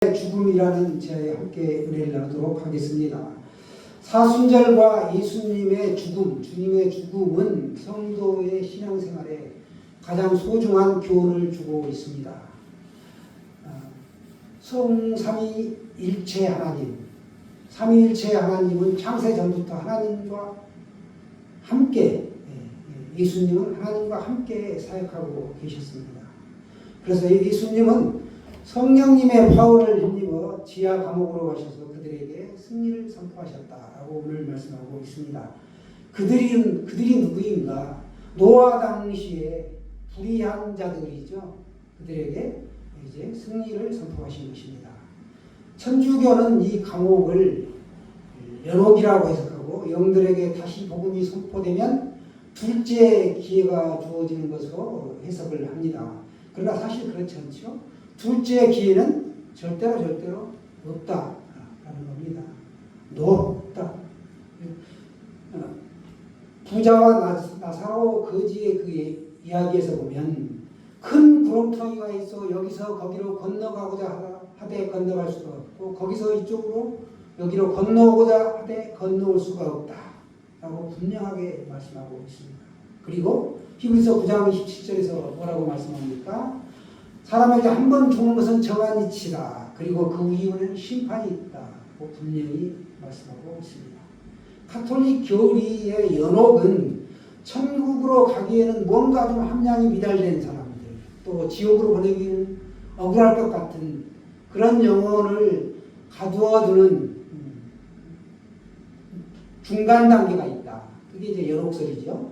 죽음이라는 제에 함께 은혜를 나누도록 하겠습니다. 사순절과 예수님의 죽음, 주님의 죽음은 성도의 신앙생활에 가장 소중한 교훈을 주고 있습니다. 성삼위일체 하나님, 삼위일체 하나님은 창세 전부터 하나님과 함께, 예수님은 하나님과 함께 사역하고 계셨습니다. 그래서 예수님은 성령님의 파워를 힘입어 지하 감옥으로 가셔서 그들에게 승리를 선포하셨다라고 오늘 말씀하고 있습니다. 그들이 누구인가? 노아 당시에 불의한 자들이죠. 그들에게 이제 승리를 선포하신 것입니다. 천주교는 이 감옥을 연옥이라고 해석하고 영들에게 다시 복음이 선포되면 둘째 기회가 주어지는 것으로 해석을 합니다. 그러나 사실 그렇지 않죠. 둘째 기회는 절대로 없다라는 겁니다. 없다. 부자와 나사로 거지의 그 이야기에서 보면 큰 구렁텅이가 있어 여기서 거기로 건너가고자 하되 건너갈 수가 없고 거기서 이쪽으로 여기로 건너오고자 하되 건너올 수가 없다라고 분명하게 말씀하고 있습니다. 그리고 히브리서 9장 27절에서 뭐라고 말씀합니까? 사람에게 한 번 죽는 것은 정한 이치다. 그리고 그 이후에는 심판이 있다고 분명히 말씀하고 있습니다. 가톨릭 교리의 연옥은 천국으로 가기에는 뭔가 좀 함량이 미달된 사람들, 또 지옥으로 보내기는 억울할 것 같은 그런 영혼을 가두어두는 중간 단계가 있다. 그게 이제 연옥설이죠.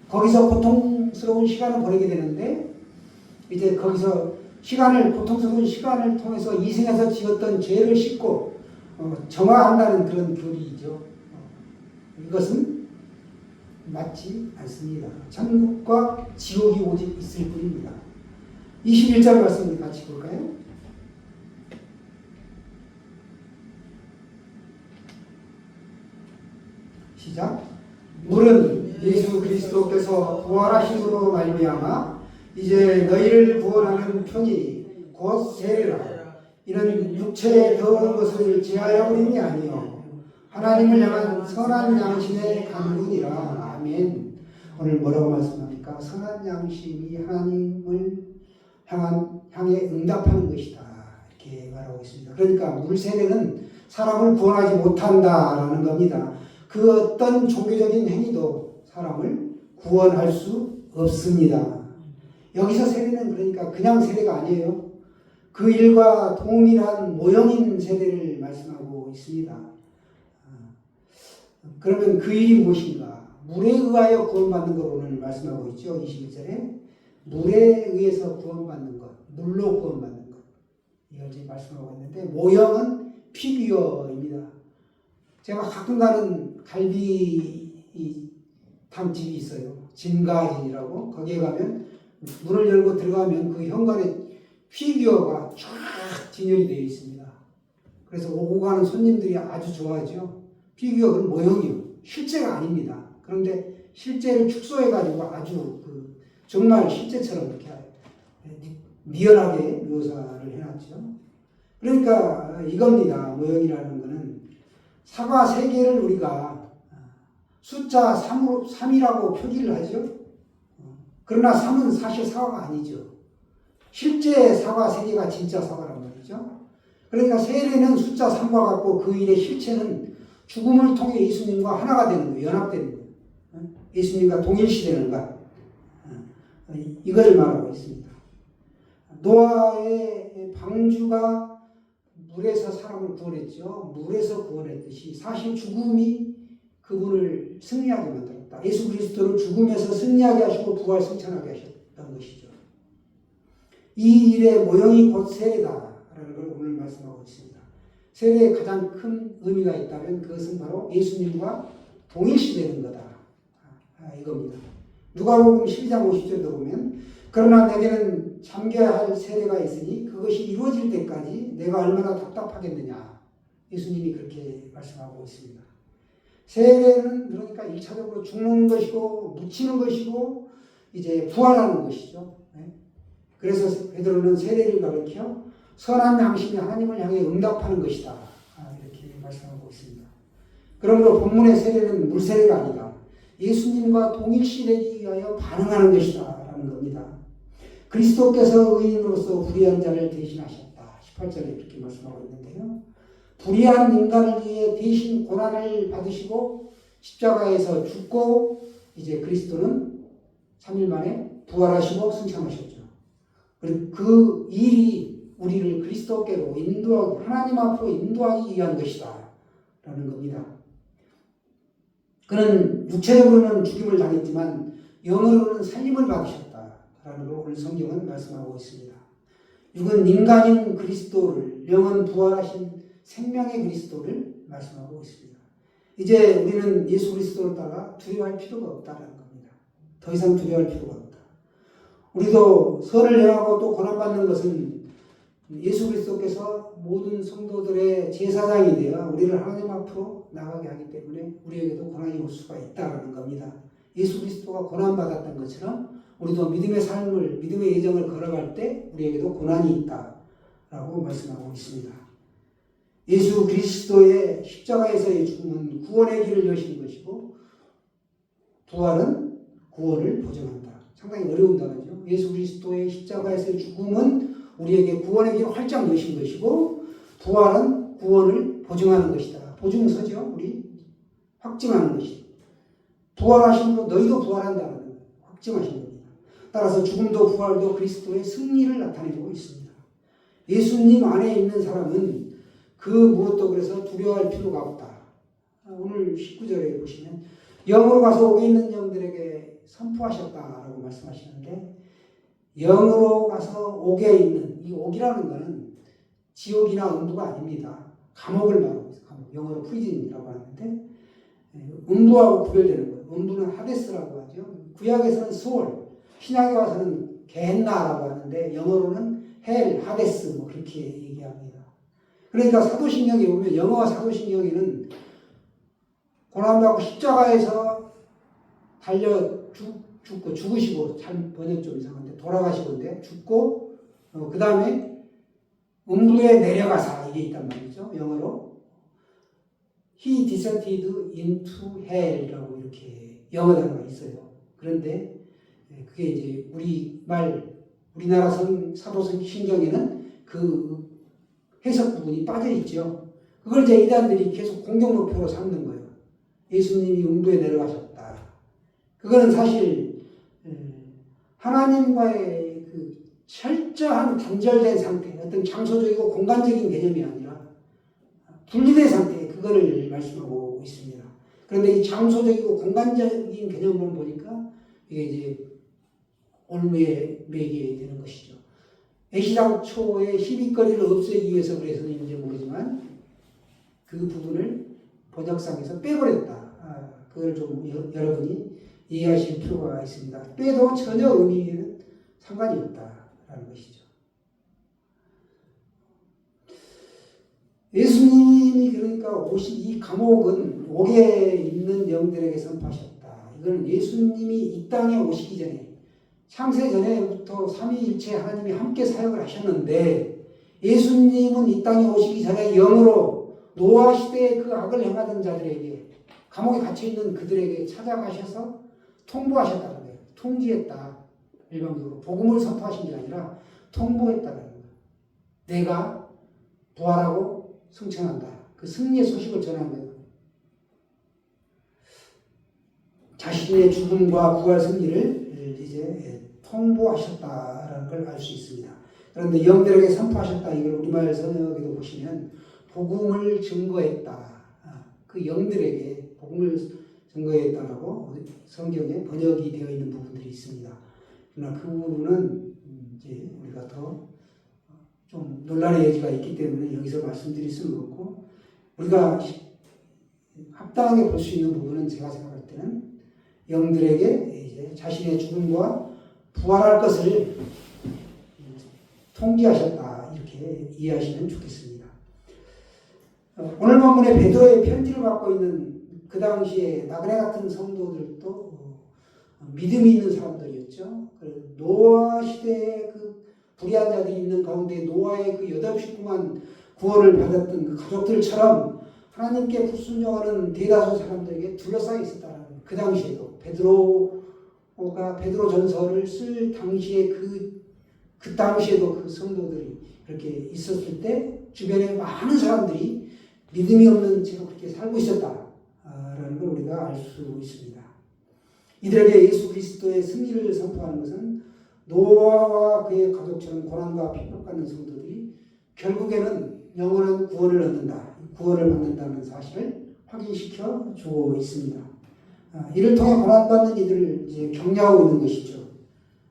거기서 고통스러운 시간을 보내게 되는데 이제 거기서 고통스러운 시간을 통해서 이생에서 지었던 죄를 씻고 정화한다는 그런 교리이죠. 이것은 맞지 않습니다. 천국과 지옥이 오직 있을 뿐입니다. 21절 말씀 같이 볼까요? 시작. 물은 예수 그리스도께서 부활하심으로 말미암아 이제 너희를 구원하는 편이 곧 세례라. 이는 육체에 더러운 것을 제하여 버림이 아니요 하나님을 향한 선한 양심의 간구니라. 아멘. 오늘 뭐라고 말씀합니까? 선한 양심이 하나님을 향해 응답하는 것이다. 이렇게 말하고 있습니다. 그러니까 물 세례는 사람을 구원하지 못한다라는 겁니다. 그 어떤 종교적인 행위도 사람을 구원할 수 없습니다. 여기서 세례는 그러니까 그냥 세례가 아니에요. 그 일과 동일한 모형인 세례를 말씀하고 있습니다. 그러면 그 일이 무엇인가? 물에 의하여 구원받는 걸 오늘 말씀하고 있죠. 21절에 물에 의해서 구원받는 것, 물로 구원받는 것 이걸 지금 말씀하고 있는데 모형은 피규어입니다. 제가 가끔 가는 갈비탕집이 있어요. 진가진이라고. 거기에 가면 문을 열고 들어가면 그 현관에 피규어가 쫙 진열이 되어 있습니다. 그래서 오고 가는 손님들이 아주 좋아하죠. 피규어는 모형이요. 실제가 아닙니다. 그런데 실제를 축소해가지고 아주 정말 실제처럼 이렇게 리얼하게 묘사를 해놨죠. 그러니까 이겁니다. 모형이라는 것은 사과 3개를 우리가 숫자 3이라고 표기를 하죠. 그러나 3은 사실 사과가 아니죠. 실제 사과 3개가 진짜 사과란 말이죠. 그러니까 세례는 숫자 3과 같고 그 일의 실체는 죽음을 통해 예수님과 하나가 되는 거예요. 연합되는 거예요. 예수님과 동일시되는 것. 이걸 말하고 있습니다. 노아의 방주가 물에서 사람을 구원했죠. 물에서 구원했듯이 사실 죽음이 그분을 승리하게 만들었다. 예수 그리스도를 죽음에서 승리하게 하시고 부활 승천하게 하셨던 것이죠. 이 일의 모형이 곧 세례다라는 걸 오늘 말씀하고 있습니다. 세례에 가장 큰 의미가 있다면 그것은 바로 예수님과 동일시되는 거다. 이겁니다. 누가복음 12장 50절도 보면 그러나 내게는 잠겨야 할 세례가 있으니 그것이 이루어질 때까지 내가 얼마나 답답하겠느냐. 예수님이 그렇게 말씀하고 있습니다. 세례는 그러니까 1차적으로 죽는 것이고 묻히는 것이고 이제 부활하는 것이죠. 그래서 베드로는 세례를 가르쳐 선한 양심이 하나님을 향해 응답하는 것이다. 이렇게 말씀하고 있습니다. 그러므로 본문의 세례는 물세례가 아니다. 예수님과 동일시되기 위하여 반응하는 것이다 라는 겁니다. 그리스도께서 의인으로서 불의한 자를 대신하셨다. 18절에 이렇게 말씀하고 있는데요. 불의한 인간을 위해 대신 고난을 받으시고 십자가에서 죽고 이제 그리스도는 3일 만에 부활하시고 승천하셨죠. 그리고 그 일이 우리를 그리스도께로 인도하기, 하나님 앞으로 인도하기 위한 것이다 라는 겁니다. 그는 육체적으로는 죽임을 당했지만 영으로는 살림을 받으셨다라는 걸 오늘 성경은 말씀하고 있습니다. 육은 인간인 그리스도를, 영은 부활하신 생명의 그리스도를 말씀하고 있습니다. 이제 우리는 예수 그리스도를 따라 두려워할 필요가 없다는 겁니다. 더 이상 두려워할 필요가 없다. 우리도 선을 행하고 또 고난받는 것은 예수 그리스도께서 모든 성도들의 제사장이 되어 우리를 하나님 앞으로 나가게 하기 때문에 우리에게도 고난이 올 수가 있다는 겁니다. 예수 그리스도가 고난받았던 것처럼 우리도 믿음의 삶을, 믿음의 예정을 걸어갈 때 우리에게도 고난이 있다라고 말씀하고 있습니다. 예수 그리스도의 십자가에서의 죽음은 구원의 길을 여시는 것이고 부활은 구원을 보증한다. 상당히 어려운 단어죠. 예수 그리스도의 십자가에서의 죽음은 우리에게 구원의 길을 활짝 여신 것이고 부활은 구원을 보증하는 것이다. 보증서죠. 우리 확증하는 것이다. 부활하심으로 너희도 부활한다는 거예요. 확증하신 겁니다. 따라서 죽음도 부활도 그리스도의 승리를 나타내고 있습니다. 예수님 안에 있는 사람은 그 무엇도 그래서 두려워할 필요가 없다. 오늘 19절에 보시면 영으로 가서 옥에 있는 영들에게 선포하셨다라고 말씀하시는데 영으로 가서 옥에 있는, 이 옥이라는 것은 지옥이나 음부가 아닙니다. 감옥을 말하고 있어요. 감옥. 영어로 프리즌이라고 하는데 음부하고 구별되는 거예요. 음부는 하데스라고 하죠. 구약에서는 스월, 신약에 와서는 게헨나라고 하는데 영어로는 헬, 하데스 뭐 그렇게 얘기합니다. 그러니까 사도신경에 보면 영어와 사도신경에는 고난받고 십자가에서 달려 죽고 죽으시고, 잘 번역 좀 이상한데 돌아가시건데 죽고 그 다음에 음부에 내려가사 이게 있단 말이죠. 영어로 He descended into hell이라고 이렇게 영어 단어가 있어요. 그런데 그게 이제 우리나라 사도성 신경에는 그 해석 부분이 빠져 있죠. 그걸 이제 이단들이 계속 공격 목표로 삼는 거예요. 예수님이 음부에 내려가셨다. 그거는 사실 하나님과의 그 철저한 단절된 상태, 어떤 장소적이고 공간적인 개념이 아니라 분리된 상태, 그거를 말씀하고 있습니다. 그런데 이 장소적이고 공간적인 개념을 보니까 이게 이제 올무에 매게 되는 것이죠. 애시당초의 시비거리를 없애기 위해서 그래서인지 모르지만 그 부분을 번역상에서 빼버렸다. 그걸 좀 여러분이 이해하실 필요가 있습니다. 빼도 전혀 의미에는 상관이 없다라는 것이죠. 예수님이 그러니까 이 감옥은 옥에 있는 영들에게 선포하셨다. 이건 예수님이 이 땅에 오시기 전에 창세 전에부터 삼위일체 하나님이 함께 사역을 하셨는데 예수님은 이 땅에 오시기 전에 영으로 노아 시대에 그 악을 행하던 자들에게 감옥에 갇혀있는 그들에게 찾아가셔서 통보하셨다는 거예요. 통지했다. 일반적으로 복음을 선포하신 게 아니라 통보했다는 거예요. 내가 부활하고 승천한다. 그 승리의 소식을 전한 거예요. 자신의 죽음과 부활 승리를 이제 통보하셨다라는 걸 알 수 있습니다. 그런데 영들에게 선포하셨다. 이걸 우리말 번역에도 보시면 복음을 증거했다. 그 영들에게 복음을 증거했다라고 성경에 번역이 되어 있는 부분들이 있습니다. 그러나 그 부분은 이제 우리가 더 좀 논란의 여지가 있기 때문에 여기서 말씀드릴 수는 없고, 우리가 합당하게 볼 수 있는 부분은 제가 생각할 때는 영들에게 이제 자신의 죽음과 부활할 것을 통지하셨다, 이렇게 이해하시면 좋겠습니다. 오늘 본문에 베드로의 편지를 받고 있는 그 당시에 나그네 같은 성도들도 믿음이 있는 사람들이었죠. 노아 시대의 그 불의한 자들이 있는 가운데 노아의 그 8식구만 구원을 받았던 그 가족들처럼 하나님께 불순종하는 대다수 사람들에게 둘러싸여 있었다는 그 당시에도 베드로 전서를 쓸 당시에 그 당시에도 그 성도들이 그렇게 있었을 때 주변에 많은 사람들이 믿음이 없는 채로 그렇게 살고 있었다라는 걸 우리가 알 수 있습니다. 이들에게 예수 그리스도의 승리를 선포하는 것은 노아와 그의 가족처럼 고난과 핍박받는 성도들이 결국에는 영원한 구원을 얻는다, 구원을 받는다는 사실을 확인시켜 주고 있습니다. 이를 통해 고난받는 이들을 이제 격려하고 있는 것이죠.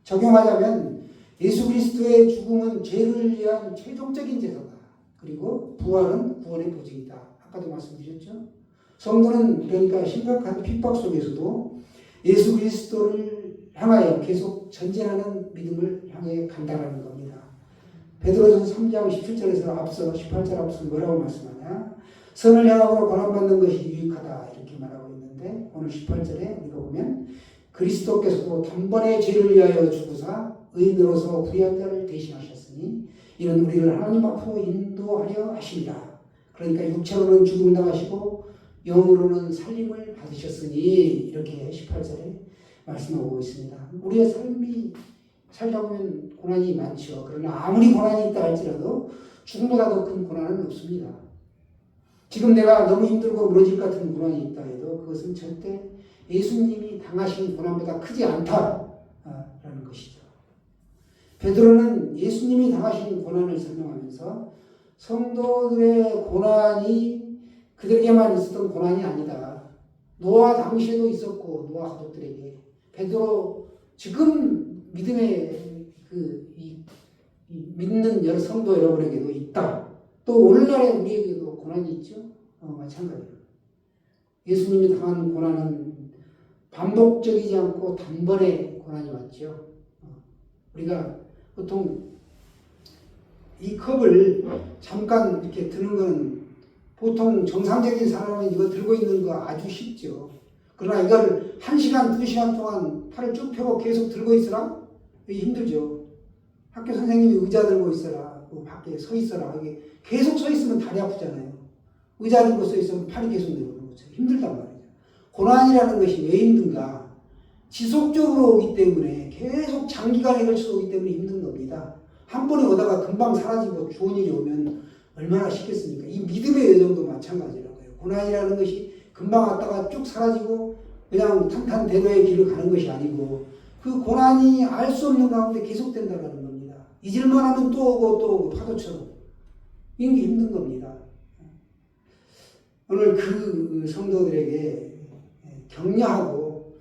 적용하자면 예수 그리스도의 죽음은 죄를 위한 최종적인 제사다. 그리고 부활은 구원의 보증이다. 아까도 말씀드렸죠. 성도는 그러니까 심각한 핍박 속에서도 예수 그리스도를 향하여 계속 전진하는 믿음을 향해 간다라는 겁니다. 베드로전서 3장 17절에서 앞서 18절 앞서 뭐라고 말씀하냐? 선을 향하고 고난받는 것이 유익하다 이렇게 말하고 있는데 오늘 18절에 우리가 보면 그리스도께서도 단번에 죄를 위하여 죽으사 의인으로서 불의한 자를 대신하셨으니 이는 우리를 하나님 앞으로 인도하려 하십니다. 그러니까 육체로는 죽음을 당하시고 영으로는 살림을 받으셨으니 이렇게 18절에 말씀하고 있습니다. 우리의 삶이 살다 보면 고난이 많죠. 그러나 아무리 고난이 있다 할지라도 죽음보다 더 큰 고난은 없습니다. 지금 내가 너무 힘들고 무너질 것 같은 고난이 있다 해도 그것은 절대 예수님이 당하신 고난보다 크지 않다라는 것이죠. 베드로는 예수님이 당하신 고난을 설명하면서 성도들의 고난이 그들에게만 있었던 고난이 아니다. 노아 당시에도 있었고 노아 가족들에게 베드로 지금 믿음의 믿는 여러 성도 여러분에게도 있다. 또 오늘날의 우리에게도 고난이 있죠. 마찬가지로 예수님이 당한 고난은 반복적이지 않고 단번에 고난이 왔죠. 우리가 보통 이 컵을 잠깐 이렇게 드는 거는 보통 정상적인 사람은 이거 들고 있는 거 아주 쉽죠. 그러나 이걸 1시간, 2시간 동안 팔을 쭉 펴고 계속 들고 있으라? 힘들죠. 학교 선생님이 의자 들고 있어라, 밖에 서 있어라. 이게 계속 서 있으면 다리 아프잖아요. 의자 들고 서 있으면 팔이 계속 내려오는 거죠. 힘들단 말이죠. 고난이라는 것이 왜 힘든가? 지속적으로 오기 때문에 계속 장기간에 걸쳐서 오기 때문에 힘든 겁니다. 한 번에 오다가 금방 사라지고 좋은 일이 오면 얼마나 쉽겠습니까? 이 믿음의 여정도 마찬가지라고요. 고난이라는 것이 금방 왔다가 쭉 사라지고 그냥 탄탄대로의 길을 가는 것이 아니고 그 고난이 알 수 없는 가운데 계속된다는 겁니다. 잊을만 하면 또 오고 또 오고 파도처럼. 이게 힘든 겁니다. 오늘 그 성도들에게 격려하고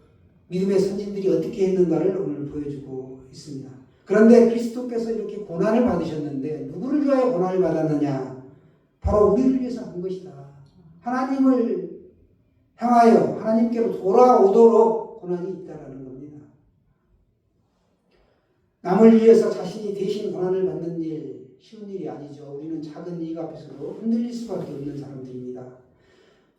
믿음의 선진들이 어떻게 했는가를 오늘 보여주고 있습니다. 그런데 그리스도께서 이렇게 고난을 받으셨는데 누구를 위하여 고난을 받았느냐? 바로 우리를 위해서 한 것이다. 하나님을 향하여 하나님께로 돌아오도록 고난이 있다라는 겁니다. 남을 위해서 자신이 대신 고난을 받는 일 쉬운 일이 아니죠. 우리는 작은 이익 앞에서도 흔들릴 수밖에 없는 사람들입니다.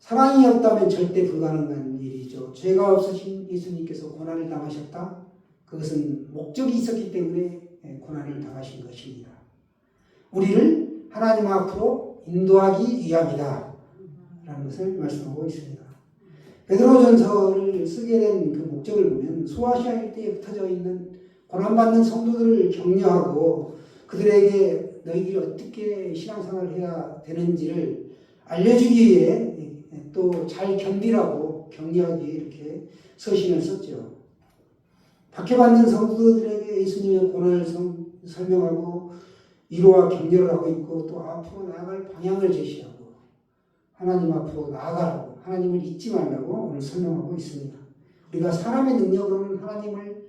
사랑이 없다면 절대 불가능한 일이죠. 죄가 없으신 예수님께서 고난을 당하셨다. 그것은 목적이 있었기 때문에 고난을 당하신 것입니다. 우리를 하나님 앞으로 인도하기 위함이다 라는 것을 말씀하고 있습니다. 베드로전서를 쓰게 된 그 목적을 보면 소아시아 일대에 흩어져 있는 고난받는 성도들을 격려하고 그들에게 너희들이 어떻게 신앙생활을 해야 되는지를 알려주기 위해 또 잘 견디라고 격려하기 위해 이렇게 서신을 썼죠. 박해받는 성도들에게 예수님의 고난을 설명하고 위로와 격려를 하고 있고 또 앞으로 나아갈 방향을 제시하고 하나님 앞으로 나아가라고 하나님을 잊지 말라고 오늘 설명하고 있습니다. 우리가 사람의 능력으로는 하나님을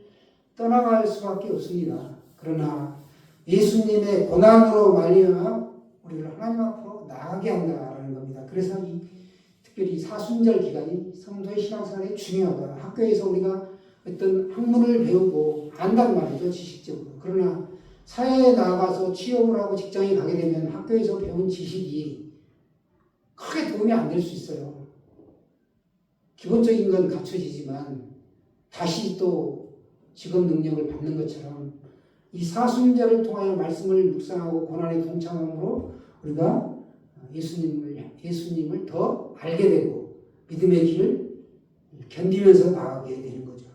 떠나갈 수밖에 없습니다. 그러나 예수님의 고난으로 말미암아 우리를 하나님 앞으로 나아가게 한다라는 겁니다. 그래서 특별히 사순절 기간이 성도의 신앙생활에 중요하다. 학교에서 우리가 어떤 학문을 배우고 안단 말이죠. 지식적으로. 그러나 사회에 나가서 취업을 하고 직장에 가게 되면 학교에서 배운 지식이 크게 도움이 안 될 수 있어요. 기본적인 건 갖춰지지만 다시 또 직업 능력을 받는 것처럼 이 사순절을 통하여 말씀을 묵상하고 고난에 동참함으로 우리가 예수님을 더 알게 되고 믿음의 길을 견디면서 나아가게 되는 거죠.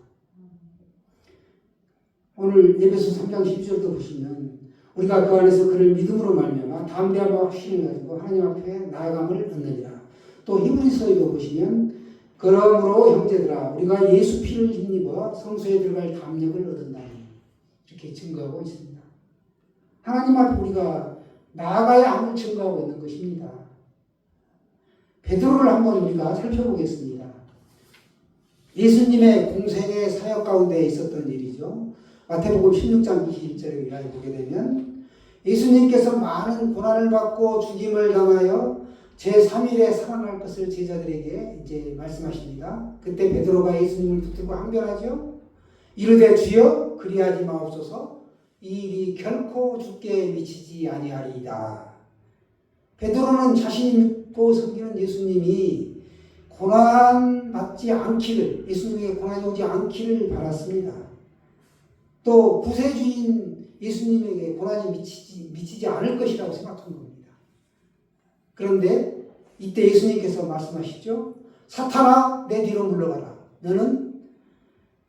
오늘 에베소 3장 12절도 보시면 우리가 그 안에서 그를 믿음으로 말미암아 담대함과 확신을 가지고 하나님 앞에 나아감을 얻느니라. 또 히브리서에도 보시면 그러므로 형제들아 우리가 예수 피를 힘입어 성소에 들어갈 담력을 얻은다니 이렇게 증거하고 있습니다. 하나님 앞에 우리가 나아가야 함을 증거하고 있는 것입니다. 베드로를 한번 우리가 살펴보겠습니다. 예수님의 공생의 사역 가운데 있었던 일이죠. 마태복음 16장 21절에 보게 되면 예수님께서 많은 고난을 받고 죽임을 당하여 제3일에 살아날 것을 제자들에게 이제 말씀하십니다. 그때 베드로가 예수님을 붙들고 항변하죠. 이르되 주여 그리하지 마옵소서 이 일이 결코 주께 미치지 아니하리이다. 베드로는 자신이 믿고 섬기는 예수님이 고난 받지 않기를, 예수님에게 고난이 오지 않기를 바랐습니다. 또 구세주인 예수님에게 고난이 미치지 않을 것이라고 생각한 겁니다. 그런데 이때 예수님께서 말씀하시죠. 사탄아 내 뒤로 물러가라. 너는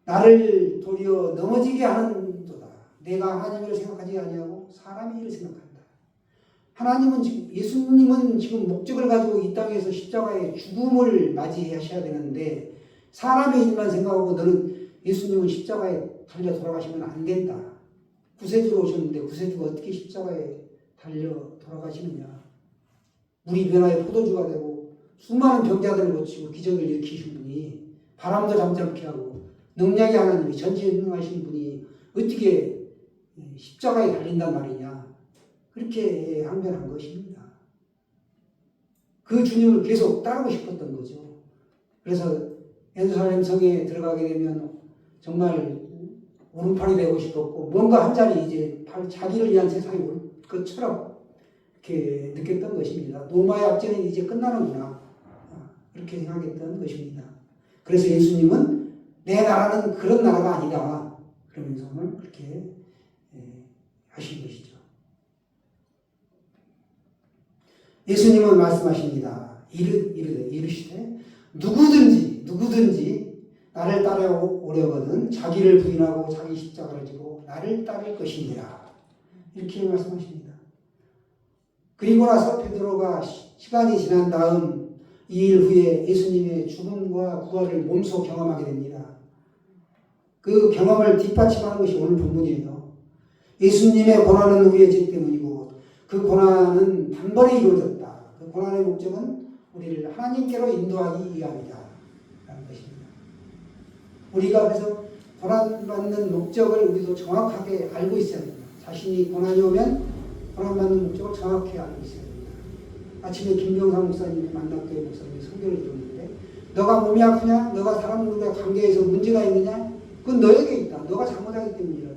나를 도리어 넘어지게 하는도다. 내가 하나님을 생각하지 아니하고 사람의 일을 생각한다. 예수님은 지금 목적을 가지고 이 땅에서 십자가의 죽음을 맞이하셔야 되는데 사람의 일만 생각하고 너는 예수님은 십자가에 달려 돌아가시면 안 된다. 구세주로 오셨는데 구세주가 어떻게 십자가에 달려 돌아가시느냐. 물이 변화에 포도주가 되고 수많은 병자들을 고치고 기적을 일으키신 분이 바람도 잠잠케 하고 능력의 하나님이 전지전능하신 분이 어떻게 십자가에 달린단 말이냐. 그렇게 항변한 것입니다. 그 주님을 계속 따르고 싶었던 거죠. 그래서 예루살렘 성에 들어가게 되면 정말 오른팔이 되고 싶었고 뭔가 한 자리 이제 자기를 위한 세상이 올 것처럼 이렇게 느꼈던 것입니다. 로마의 압제는 이제 끝나는구나. 그렇게 생각했던 것입니다. 그래서 예수님은 내 나라는 그런 나라가 아니다. 그러면서 오늘 그렇게 하신 것이죠. 예수님은 말씀하십니다. 이르시되 누구든지 나를 따라오려거든 자기를 부인하고 자기 십자가를 지고 나를 따를 것이니라. 이렇게 말씀하십니다. 그리고 나서 베드로가 시간이 지난 다음 2일 후에 예수님의 죽음과 부활을 몸소 경험하게 됩니다. 그 경험을 뒷받침하는 것이 오늘 본문이에요. 예수님의 고난은 우리의 죄 때문이고 그 고난은 단번에 이루어졌다. 그 고난의 목적은 우리를 하나님께로 인도하기 위함이다. 라는 것입니다. 우리가 그래서 고난받는 목적을 우리도 정확하게 알고 있어야 됩니다. 자신이 고난이 오면 고난받는 목적을 정확히 알고 있어야 됩니다. 아침에 김병상 목사님이 만났교회 목사님이 설교를 들었는데 너가 몸이 아프냐? 너가 사람들과 관계에서 문제가 있느냐? 그건 너에게 있다. 너가 잘못하기 때문이라고.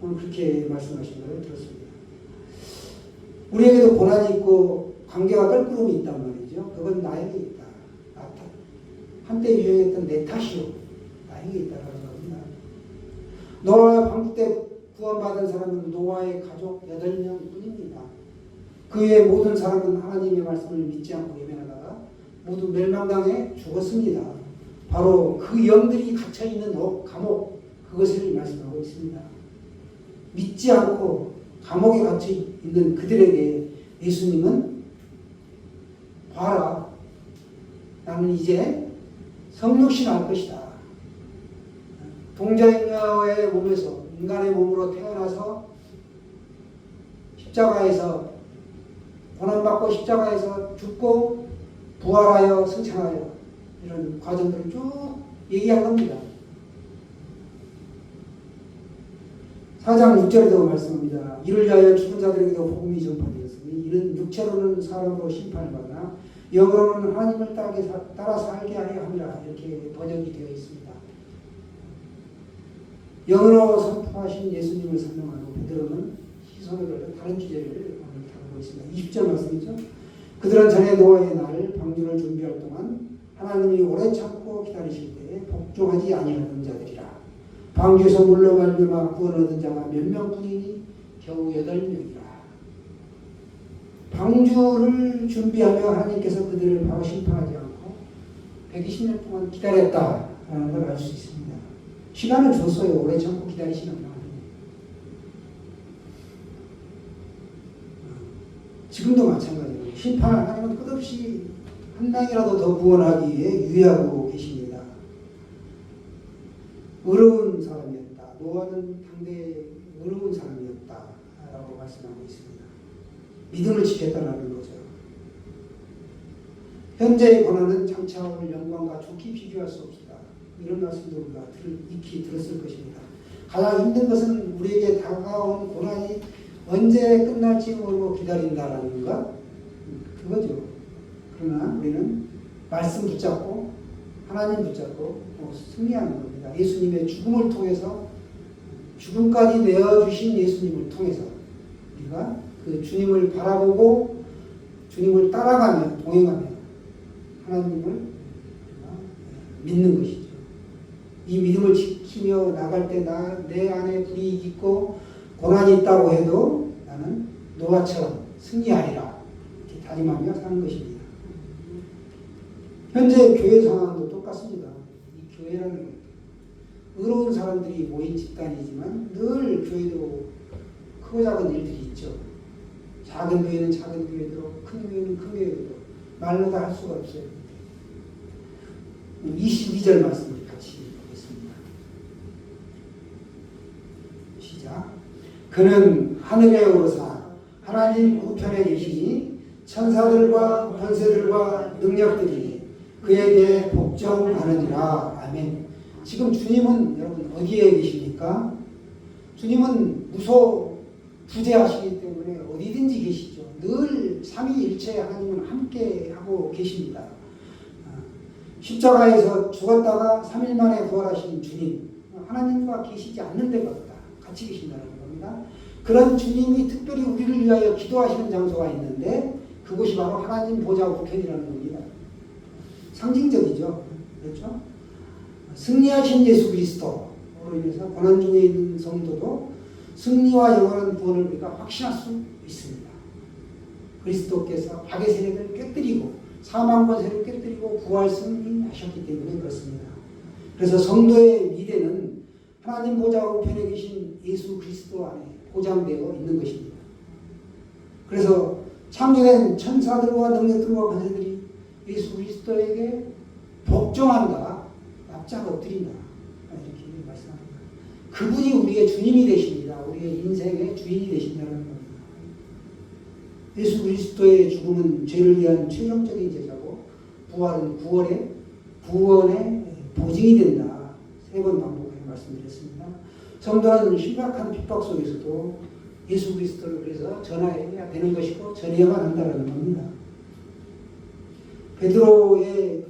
오늘 그렇게 말씀하신 걸 들었습니다. 우리에게도 고난이 있고 관계와 껄끄러움이 있단 말이죠. 그건 나에게 있다. 한때 유행했던 내 탓이요. 나에게 있다라고 합니다. 노아 방주 때 구원받은 사람은 노아의 가족 8명 뿐입니다. 그 외의 모든 사람은 하나님의 말씀을 믿지 않고 예면하다가 모두 멸망당해 죽었습니다. 바로 그 영들이 갇혀있는 감옥, 그것을 말씀하고 있습니다. 믿지 않고 감옥에 갇혀있는 그들에게 예수님은 봐라. 나는 이제 성육신할 것이다. 동정녀의 몸에서 인간의 몸으로 태어나서 십자가에서 고난받고 십자가에서 죽고 부활하여 승천하여 이런 과정들을 쭉 얘기한 겁니다. 4장 6절에도 말씀합니다. 이를 위하여 죽은 자들에게도 복음이 전파되었으니 이는 육체로는 사람으로 심판을 받으나 영으로는 하나님을 따라 살게 하려 함이라. 이렇게 번역이 되어 있습니다. 영으로 선포하신 예수님을 설명하고 베드로는 시선을 걸려 다른 주제를 오늘 다루고 있습니다. 20절 말씀이죠. 그들은 전에 노아의 날 방주를 준비할 동안 하나님이 오래 참고 기다리실 때에 복종하지 아니하는 자들이라. 방주에서 물로 말미암아 구원 얻은 자가 몇 명뿐이니 겨우 8명이라. 방주를 준비하며 하나님께서 그들을 바로 심판하지 않고 120년 동안 기다렸다라는 걸 알 수 있습니다. 시간을 줬어요. 오래 참고 기다리시는 분. 지금도 마찬가지로 심판을 하나님은 끝없이 한 명이라도 더 구원하기 위해 유예하고 계십니다. 의로운 사람이었다. 노아는 당대에 의로운 사람이었다라고 말씀하고 있습니다. 믿음을 지켰다는 거죠. 현재의 고난은 장차 올 영광과 좋게 비교할 수 없다. 이런 말씀도 우리가 익히 들었을 것입니다. 가장 힘든 것은 우리에게 다가온 고난이 언제 끝날지 모르고 기다린다라는 것, 그거죠. 그러나 우리는 말씀 붙잡고 하나님 붙잡고 승리하는 겁니다. 예수님의 죽음을 통해서 죽음까지 내어주신 예수님을 통해서 우리가 그 주님을 바라보고 주님을 따라가며 동행하며 하나님을 믿는 것이죠. 이 믿음을 지키며 나갈 때 내 안에 불이 있고 고난이 있다고 해도 나는 노아처럼 승리하리라 이렇게 다짐하며 사는 것입니다. 현재 교회 상황도 똑같습니다. 이 교회라는 것, 의로운 사람들이 모인 집단이지만 늘 교회도 크고 작은 일들이 있죠. 작은 교회는 작은 교회대로, 큰 교회는 큰 교회대로 말로 다 할 수가 없어요. 22절 말씀을 같이 보겠습니다. 시작. 그는 하늘에 오르사 하나님 우편에 계시니 천사들과 권세들과 능력들이 그에게 복종하느니라. 아멘. 지금 주님은 여러분 어디에 계십니까? 주님은 무소부재하시기 때문에 어디든지 계시죠. 늘 삼위일체 하나님은 함께 하고 계십니다. 십자가에서 죽었다가 3일 만에 부활하신 주님, 하나님과 계시지 않는 데가 없다. 같이 계신다는 겁니다. 그런 주님이 특별히 우리를 위하여 기도하시는 장소가 있는데 그곳이 바로 하나님 보좌 우편이라는 겁니다. 상징적이죠. 그렇죠? 승리하신 예수 그리스도로 인해서 고난 중에 있는 성도도 승리와 영원한 구원을 우리가 확신할 수 있습니다. 그리스도께서 악의 세력을 깨뜨리고 사망 권세를 깨뜨리고 부활 승리하셨기 때문에 그렇습니다. 그래서 성도의 미래는 하나님 보좌 우편에 계신 예수 그리스도 안에 보장되어 있는 것입니다. 그래서 창조된 천사들과 능력들과 권세들이 예수 그리스도에게 복종한다, 납작 엎드린다 이렇게 말씀합니다. 그분이 우리의 주님이 되십니다. 우리의 인생의 주인이 되신다는 겁니다. 예수 그리스도의 죽음은 죄를 위한 최종적인 제사고 부활은 구원의 보증이 된다. 3번 반복해 말씀드렸습니다. 성도는 심각한 핍박 속에서도 예수 그리스도를 그래서 전해야 되는 것이고 전해야만 한다는 겁니다. 베드로의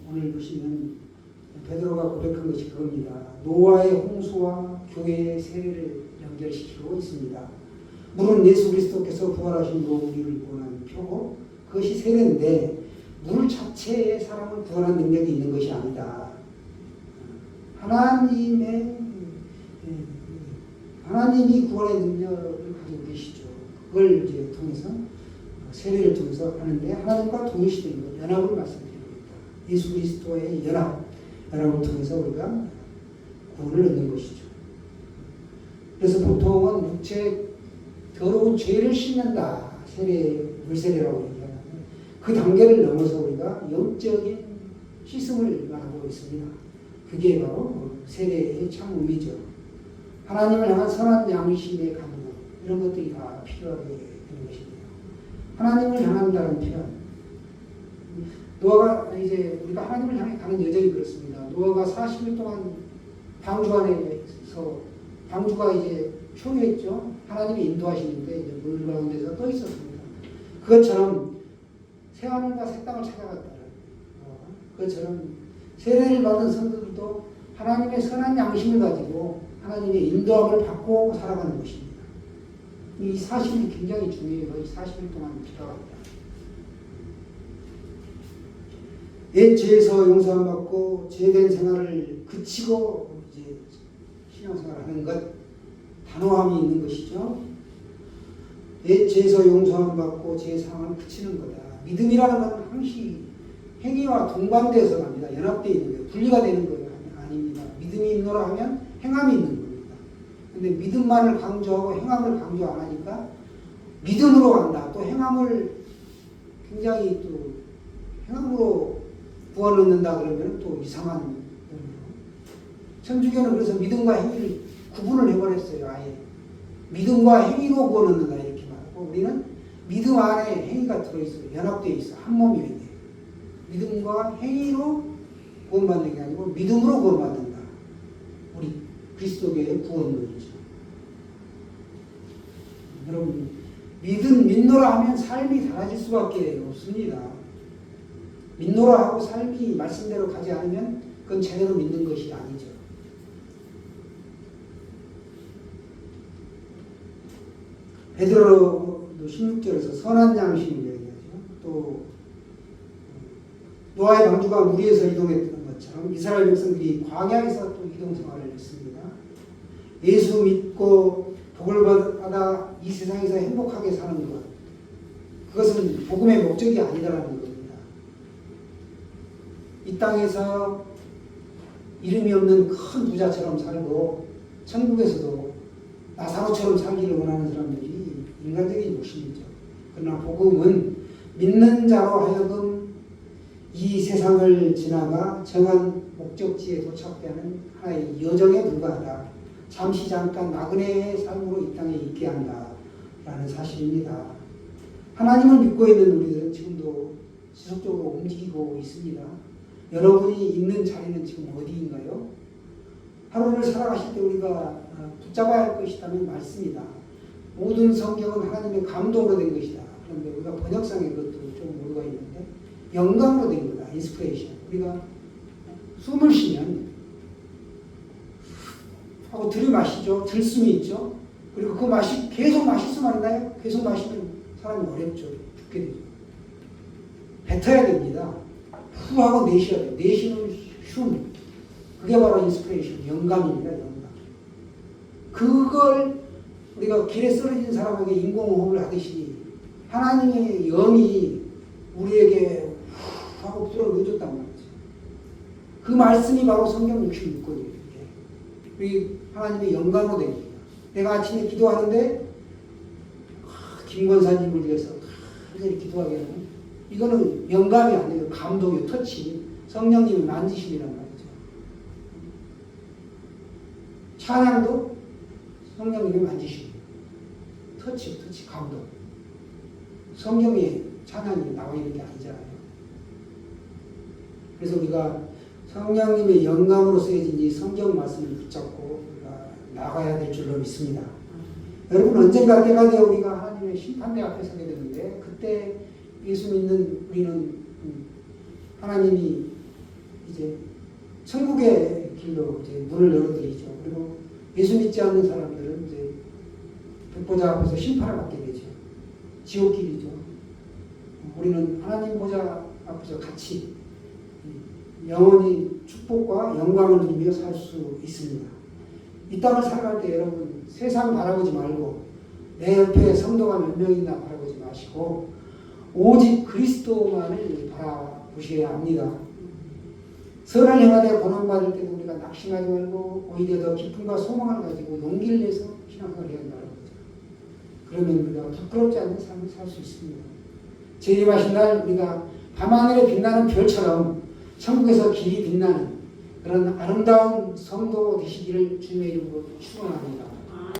오늘 보시면 베드로가 고백한 것이 그겁니다. 노아의 홍수와 교회의 세례를 연결시키고 있습니다. 물은 예수 그리스도께서 부활하신 후 우리를 구원하는 표고 그것이 세례인데 물 자체에 사람을 구원하는 능력이 있는 것이 아니다. 하나님이 구원의 능력을 가지고 계시죠. 그걸 이제 통해서 세례를 통해서 하는데 하나님과 동일시되는 것, 연합을 말씀드리는 겁니다. 예수 그리스도의 연합을 통해서 우리가 구원을 얻는 것이죠. 그래서 보통은 육체 더러운 죄를 씻는다. 물세례라고 얘기하는데 그 단계를 넘어서 우리가 영적인 씻음을 말하고 있습니다. 그게 바로 세례의 참 의미죠. 하나님을 향한 선한 양심의 감동 이런 것들이 다 필요하게 되는 것입니다. 하나님을 향한다는 표현. 노아가 이제 우리가 하나님을 향해 가는 여정이 그렇습니다. 노아가 40일 동안 방주 안에서 방주가 이제 초유했죠. 하나님이 인도하시는데 이제 물 가운데서 떠 있었습니다. 그것처럼 새하늘과 새 땅을 찾아갔다는 그것처럼 세례를 받은 성도들도 하나님의 선한 양심을 가지고 하나님의 인도함을 받고 살아가는 것입니다. 이 40일이 굉장히 중요해요. 이 40일 동안 필요합니다. 옛 죄에서 용서함 받고 죄된 생활을 그치고 이제 신앙생활하는 것, 단호함이 있는 것이죠. 옛 죄에서 용서함 받고 죄 상을 그치는 거다. 믿음이라는 건 항시 행위와 동반돼서 갑니다. 연합되어 있는 거예요. 분리가 되는 거예요. 아닙니다. 믿음이 있노라 하면 행함이 있는 겁니다. 근데 믿음만을 강조하고 행함을 강조 안 하니까 믿음으로 간다. 또 행함을 굉장히 또 행함으로 부어 넣는다 그러면 또 이상한 의미로. 천주교는 그래서 믿음과 행위를 구분을 해버렸어요. 아예. 믿음과 행위로 부어 넣는다 이렇게 말하고 우리는 믿음 안에 행위가 들어있어요. 연합되어 있어. 한 몸이어야 돼요. 믿음과 행위로 구원받는 게 아니고 믿음으로 구원받는다. 우리 그리스도교의 구원론이죠. 여러분 믿노라 하면 삶이 달라질 수밖에 없습니다. 믿노라 하고 삶이 말씀대로 가지 않으면 그건 제대로 믿는 것이 아니죠. 베드로 16절에서 선한 양심을 얘기하죠. 또 노아의 방주가 물 위에서 이동했던 것처럼 이스라엘 백성들이 광야에서 또 이동 생활을 했습니다. 예수 믿고 복을 받아 이 세상에서 행복하게 사는 것, 그것은 복음의 목적이 아니다라는 겁니다. 이 땅에서 이름이 없는 큰 부자처럼 살고 천국에서도 나사로처럼 살기를 원하는 사람들이 인간적인 욕심이죠. 그러나 복음은 믿는 자로 하여금 이 세상을 지나가 정한 목적지에 도착되는 하나의 여정에 불과하다. 잠시 잠깐 나그네의 삶으로 이 땅에 있게 한다라는 사실입니다. 하나님을 믿고 있는 우리들은 지금도 지속적으로 움직이고 있습니다. 여러분이 있는 자리는 지금 어디인가요? 하루를 살아가실 때 우리가 붙잡아야 할 것이라면 말씀이다. 모든 성경은 하나님의 감동으로 된 것이다. 그런데 우리가 번역상에 그것도 좀 모르가 있는데 영감으로 된 거다. 인스피레이션. 우리가 숨을 쉬면 하고 들이마시죠. 들숨이 있죠. 그리고 그 계속 마실 수만 있나요? 계속 마시면 사람이 어렵죠. 죽게 되죠. 뱉어야 됩니다. 후 하고 내쉬어야 돼요. 내쉬는 흉. 그게 바로 인스피레이션, 영감입니다. 영감. 그걸 우리가 길에 쓰러진 사람에게 인공호흡을 하듯이 하나님의 영이 우리에게 후 하고 불어 넣어줬단 말이죠. 그 말씀이 바로 성경 66권이에요. 우리 하나님의 영감으로 됩니다. 내가 아침에 기도하는데 김권사님을 위해서 간절히 기도하게 하는 이거는 영감이 아니에요. 감동이에요. 터치. 성령님의 만지심이란 말이죠. 찬양도 성령님의 만지심. 터치, 감동. 성경에 찬양이 나와 있는 게 아니잖아요. 그래서 우리가 성령님의 영감으로 쓰여진 이 성경 말씀을 붙잡고 우리가 나가야 될 줄로 믿습니다. 여러분 언젠가 때가 되어 우리가 하나님의 심판대 앞에 서게 되는데 그때 예수 믿는 우리는 하나님이 이제 천국의 길로 이제 문을 열어드리죠. 그리고 예수 믿지 않는 사람들은 이제 백보자 앞에서 심판을 받게 되죠. 지옥길이죠. 우리는 하나님 보좌 앞에서 같이 영원히 축복과 영광을 누리며 살 수 있습니다. 이 땅을 살아갈 때 여러분 세상 바라보지 말고 내 옆에 성도가 몇 명 있나 바라보지 마시고 오직 그리스도만을 바라보셔야 합니다. 선을 행하되 고난받을 때도 우리가 낙심하지 말고 오히려 더 기쁨과 소망을 가지고 용기를 내서 신앙생활을 해야 한다는 거죠. 그러면 우리가 부끄럽지 않은 삶을 살 수 있습니다. 재림하신 날 우리가 밤하늘에 빛나는 별처럼 천국에서 길이 빛나는 그런 아름다운 성도 되시기를 주님의 이름으로 축원합니다.